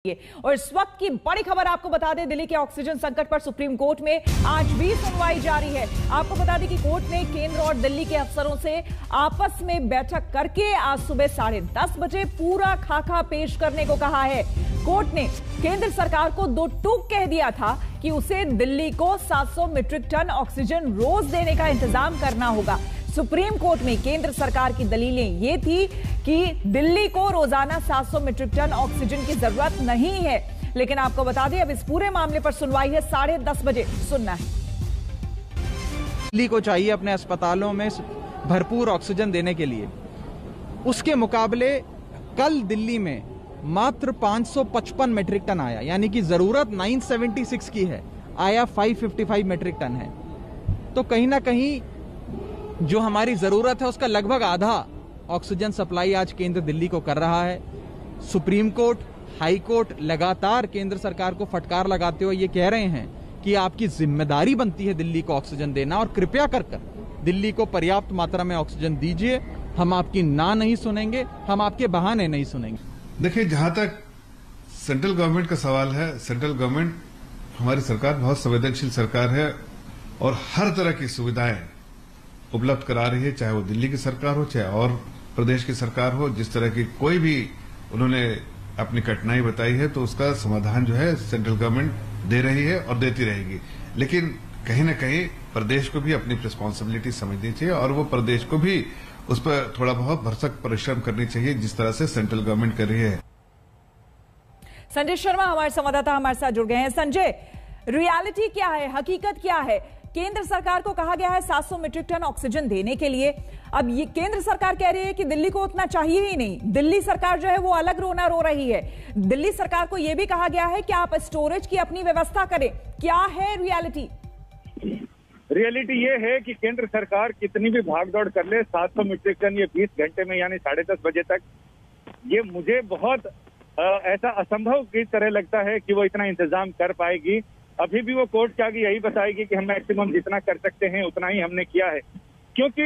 देखिए। और इस वक्त की बड़ी खबर आपको बता दें, दिल्ली के ऑक्सीजन संकट पर सुप्रीम कोर्ट में आज भी सुनवाई जारी है। आपको बता दें कि कोर्ट ने केंद्र और दिल्ली के अफसरों से आपस में बैठक करके आज सुबह 10:30 बजे पूरा खाका पेश करने को कहा है। कोर्ट ने केंद्र सरकार को दो टूक कह दिया था कि उसे दिल्ली को 700 मीट्रिक टन ऑक्सीजन रोज देने का इंतजाम करना होगा। सुप्रीम कोर्ट में केंद्र सरकार की दलीलें ये थी कि दिल्ली को रोजाना 700 मीट्रिक टन ऑक्सीजन की जरूरत नहीं है। लेकिन आपको बता दें, अब इस पूरे मामले पर सुनवाई है 10:30 बजे सुनना है। दिल्ली को चाहिए अपने अस्पतालों में भरपूर ऑक्सीजन देने के लिए, उसके मुकाबले कल दिल्ली में मात्र 555 मीट्रिक टन आया, यानी कि जरूरत 976 की है, आया 555 मीट्रिक टन है। तो कहीं ना कहीं जो हमारी जरूरत है उसका लगभग आधा ऑक्सीजन सप्लाई आज केंद्र दिल्ली को कर रहा है। सुप्रीम कोर्ट, हाई कोर्ट लगातार केंद्र सरकार को फटकार लगाते हुए ये कह रहे हैं कि आपकी जिम्मेदारी बनती है दिल्ली को ऑक्सीजन देना, और कृपया कर दिल्ली को पर्याप्त मात्रा में ऑक्सीजन दीजिए। हम आपकी ना नहीं सुनेंगे, हम आपके बहाने नहीं सुनेंगे। देखिए, जहां तक सेंट्रल गवर्नमेंट का सवाल है, सेंट्रल गवर्नमेंट, हमारी सरकार बहुत संवेदनशील सरकार है और हर तरह की सुविधाएं उपलब्ध करा रही है, चाहे वो दिल्ली की सरकार हो, चाहे और प्रदेश की सरकार हो। जिस तरह की कोई भी उन्होंने अपनी कठिनाई बताई है तो उसका समाधान जो है सेंट्रल गवर्नमेंट दे रही है और देती रहेगी। लेकिन कहीं न कहीं प्रदेश को भी अपनी रिस्पॉन्सिबिलिटी समझनी चाहिए और वो प्रदेश को भी उस पर थोड़ा बहुत भरसक परिश्रम करनी चाहिए, जिस तरह से सेंट्रल गवर्नमेंट कर रही है। संजय शर्मा हमारे संवाददाता हमारे साथ जुड़ गए हैं। संजय, रियलिटी क्या है, हकीकत क्या है? केंद्र सरकार को कहा गया है 700 मीट्रिक टन ऑक्सीजन देने के लिए। अब ये केंद्र सरकार कह रही है कि दिल्ली को उतना चाहिए ही नहीं। दिल्ली सरकार जो है वो अलग रोना रो रही है। दिल्ली सरकार को यह भी कहा गया है कि आप स्टोरेज की अपनी व्यवस्था करें। क्या है रियलिटी? रियलिटी ये है कि केंद्र सरकार कितनी भी भागदौड़ कर ले, 700 मीट्रिक टन ये 20 घंटे में यानी 10:30 बजे तक, ये मुझे बहुत ऐसा असंभव की तरह लगता है कि वो इतना इंतजाम कर पाएगी। अभी भी वो कोर्ट के आगे यही बताएगी कि हम मैक्सिमम जितना कर सकते हैं उतना ही हमने किया है, क्योंकि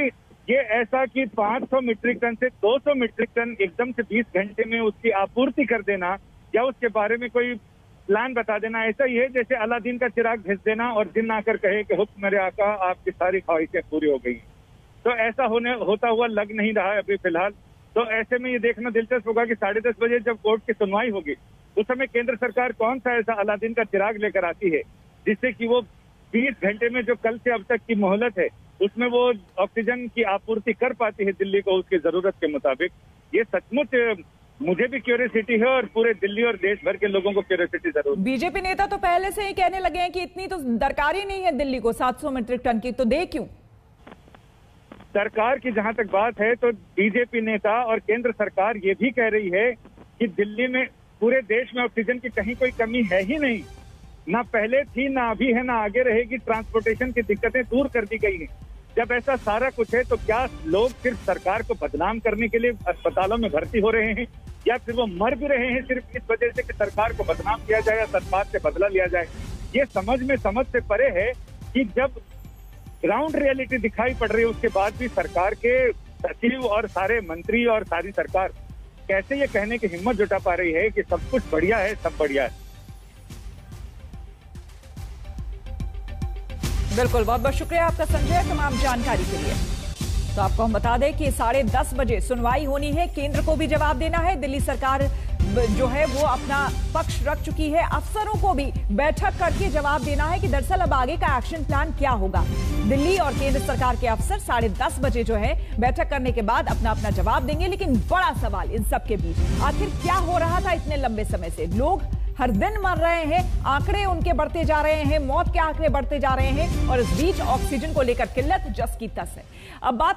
ये ऐसा कि 500 मीट्रिक टन से 200 मीट्रिक टन एकदम से 20 घंटे में उसकी आपूर्ति कर देना या उसके बारे में कोई प्लान बता देना, ऐसा ही है जैसे अलादीन का चिराग भेज देना और दिन आकर कहे कि हुक्म मेरे आका, आपकी सारी ख्वाहिशें पूरी हो गई। तो ऐसा होता हुआ लग नहीं रहा है अभी फिलहाल। तो ऐसे में ये देखना दिलचस्प होगा कि 10:30 बजे जब कोर्ट की सुनवाई होगी उस समय केंद्र सरकार कौन सा ऐसा अलादीन का चिराग लेकर आती है जिससे कि वो 20 घंटे में जो कल से अब तक की मोहलत है उसमें वो ऑक्सीजन की आपूर्ति कर पाती है दिल्ली को उसकी जरूरत के मुताबिक। ये सचमुच मुझे भी क्यूरियोसिटी है और पूरे दिल्ली और देश भर के लोगों को क्यूरियोसिटी जरूर। बीजेपी नेता तो पहले से ही कहने लगे हैं कि इतनी तो दरकार ही नहीं है दिल्ली को 700 मीट्रिक टन की, तो दे क्यों? सरकार की जहां तक बात है तो बीजेपी नेता और केंद्र सरकार ये भी कह रही है कि दिल्ली में, पूरे देश में ऑक्सीजन की कहीं कोई कमी है ही नहीं, ना पहले थी ना अभी है ना आगे रहेगी। ट्रांसपोर्टेशन की दिक्कतें दूर कर दी गई हैं। जब ऐसा सारा कुछ है तो क्या लोग सिर्फ सरकार को बदनाम करने के लिए अस्पतालों में भर्ती हो रहे हैं या फिर वो मर भी रहे हैं सिर्फ इस वजह से कि सरकार को बदनाम किया जाए या सरकार से बदला लिया जाए? ये समझ से परे है कि जब ग्राउंड रियलिटी दिखाई पड़ रही है उसके बाद भी सरकार के सचिव और सारे मंत्री और सारी सरकार कैसे ये कहने की हिम्मत जुटा पा रही है कि सब कुछ बढ़िया है, सब बढ़िया है। बिल्कुल, बहुत बहुत शुक्रिया आपका संजय तमाम जानकारी के लिए। तो आपको हम बता दें कि 10:30 बजे सुनवाई होनी है। केंद्र को भी जवाब देना है। दिल्ली सरकार जो है वो अपना पक्ष रख चुकी है। अफसरों को भी बैठक करके जवाब देना है कि दरअसल अब आगे का एक्शन प्लान क्या होगा। दिल्ली और केंद्र सरकार के अफसर 10:30 बजे जो है बैठक करने के बाद अपना अपना जवाब देंगे। लेकिन बड़ा सवाल इन सब के बीच आखिर क्या हो रहा था इतने लंबे समय से? लोग हर दिन मर रहे हैं, आंकड़े उनके बढ़ते जा रहे हैं, मौत के आंकड़े बढ़ते जा रहे हैं और इस बीच ऑक्सीजन को लेकर किल्लत जस की तस है। अब बात